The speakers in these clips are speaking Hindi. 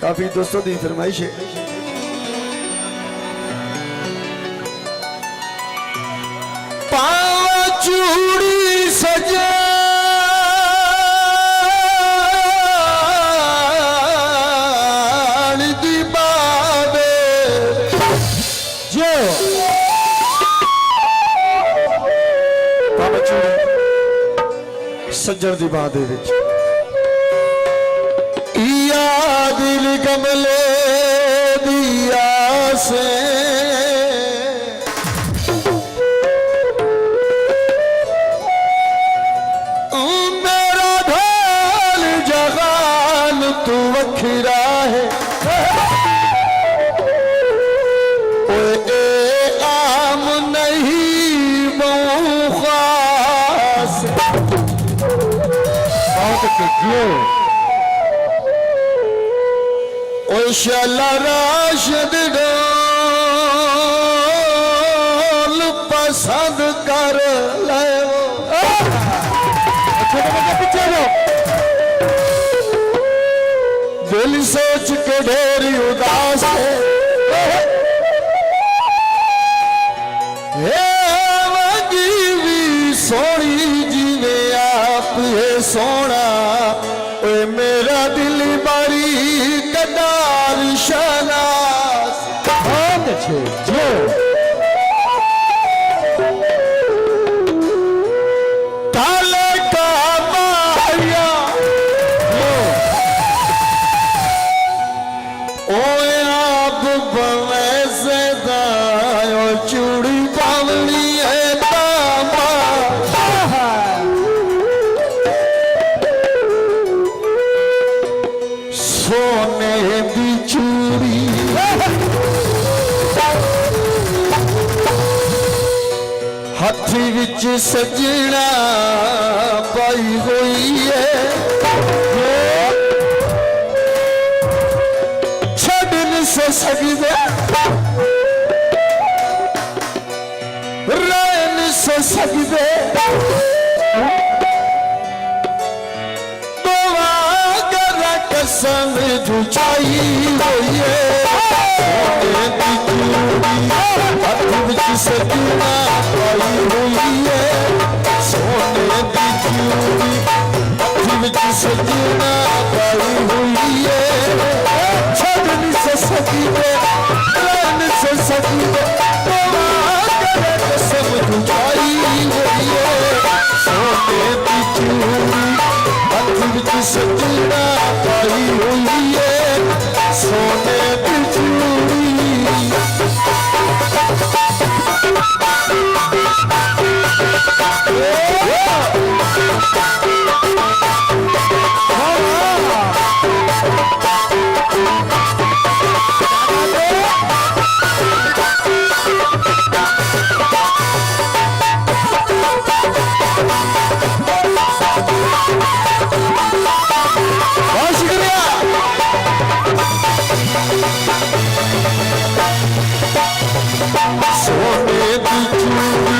काफी दोस्तों की फरमाइश है। पावा चूड़ी सजा दी बाबे जो पावा चूड़ी सज्जन दी बात दिल कमले दिया से मेरा ढोल जगान तू वखरा है आम नहीं खास शाला राशिद ढोल पसंद कर ले दिल सोच के ढेरी उदास है भी सोनी जीवे आप है सोना मेरा दिल बड़ी कदार शनास बहुत अच्छे जो ताले का माया ओ आप बवे से दायो चूड़ी पावली है तामा सोने दी चूड़ी हाथी विच सजना पाई हुई है छड़न से सकदे रहन से सकदे कसम जुचाई हुई है हाथ विच सजना पाई हुई है सोने दी चूड़ी हाथ विच सजना पाई हुई है छड़न से सकदे रहन से सकदे कसम जुचाई हुई है सोने दी चूड़ी हाथ विच सजना पाई हुई है सोने की चूड़ी सोने की चूड़ी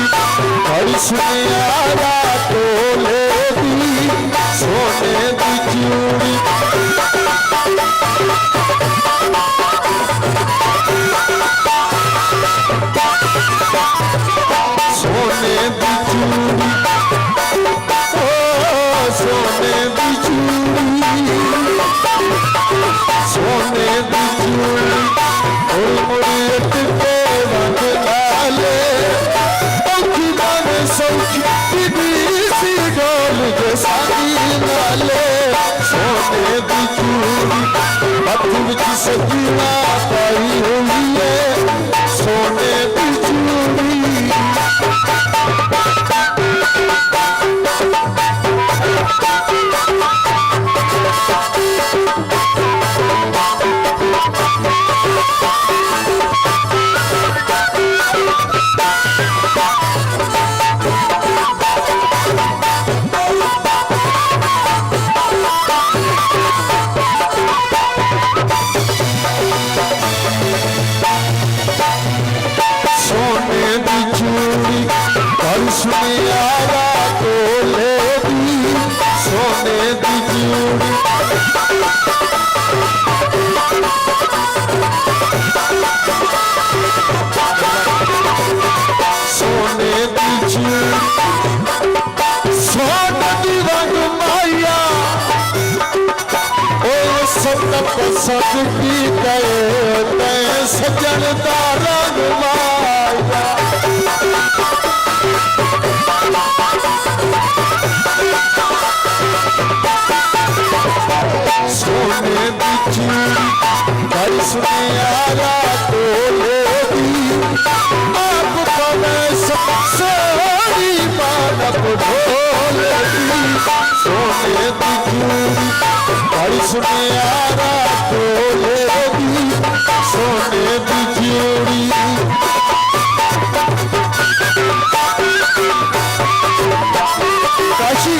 हरिशनियारा टोले दी सोने की चूड़ी सोने की चूड़ी ओ सोने की चूड़ी सोने की चूड़ी मुड़ी टिके रंग लाले सौखी सी ढोल के साथी नाले सोने की चूड़ी हाथ विच सजना पाई हुई है सोने की चूड़ी सुनियारा तोले दी सोने दी चूड़ी सोने दी चूड़ी सोने दी रंग माया ओ सब पसंद की गए सजन दा रंग माया सोने दी चूड़ी भाई सुनियारा तोले दी आप पवे सोनी बालक ढोले दी सोने दी चूड़ी भाई सुनियारा तोले दी सोने दी चूड़ी काशी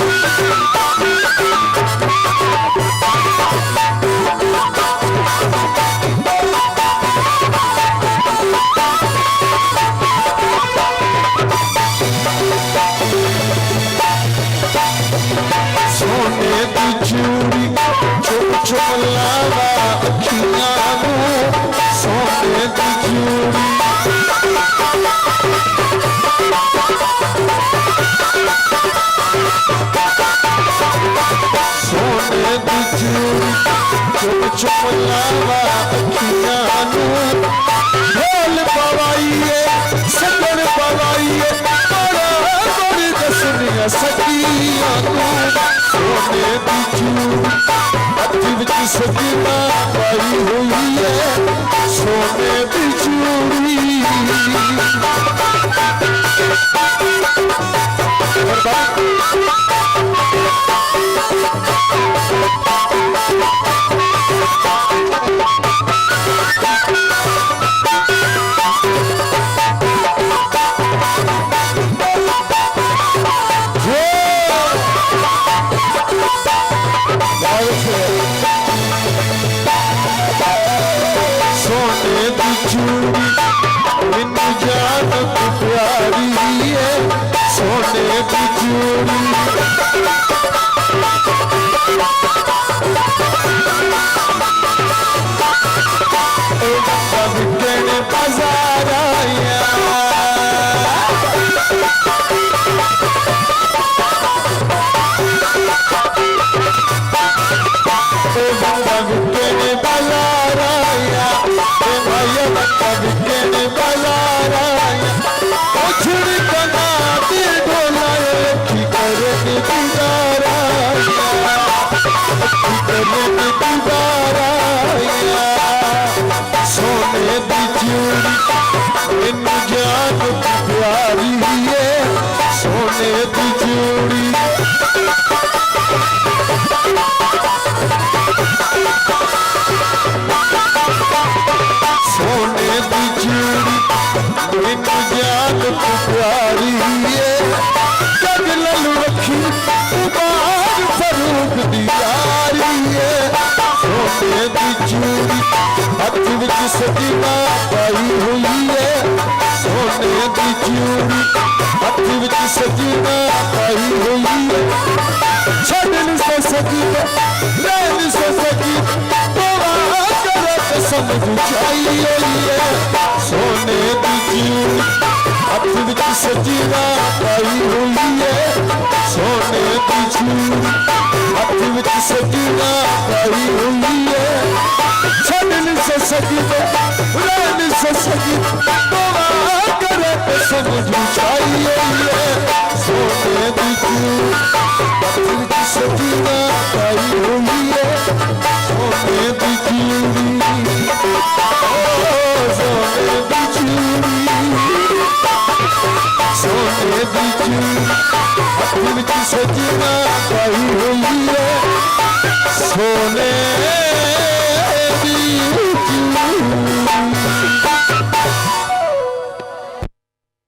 सोने दी चूड़ी चुप चुप लावा अखियां नू सोने दी चूड़ी सोने दी चूड़ी चुप चुप लावा अखियां नू ढोल पवाइए सजन पवाइए बड़ी दसनिया सखियां नू सोने दी चूड़ी हथ विच सजना पाई हुई है सोने दी चूड़ी सोने दी चूड़ी मैनू जान प्यारी है सोने दी चूड़ी कहने बाजार आया कहने बाजार आया भैया कहने बाजार आया उछड़ कना दिल ढोला की करे दीदार आया सोने दी चूड़ी मैनू जान प्यारी है सोने दी चूड़ी सोने दी चूड़ी मैनू जान प्यारी है जग ललू रखी उबार फरूक दी यारी है सोने दी चूड़ी हथ विच सजना पाई हुई है सोने दी चूड़ी हथ विच सजना पाई हुई है छड़ नहीं सो सकी रह नहीं सो सकी समझ चाहिए सोने दी चूड़ी हथ विच सजना पाई हुई है सोने दी चूड़ी हथ विच सजना पाई हुई है छड़ नहीं सो सकी रह नहीं सो सकी समझ चाहिए सोने दी चूड़ी हथ विच सजना पाई हुई है सोने दी चूड़ी सोने दी चूड़ी सोने दी चूड़ी हथ विच सजना पाई हुई है सोने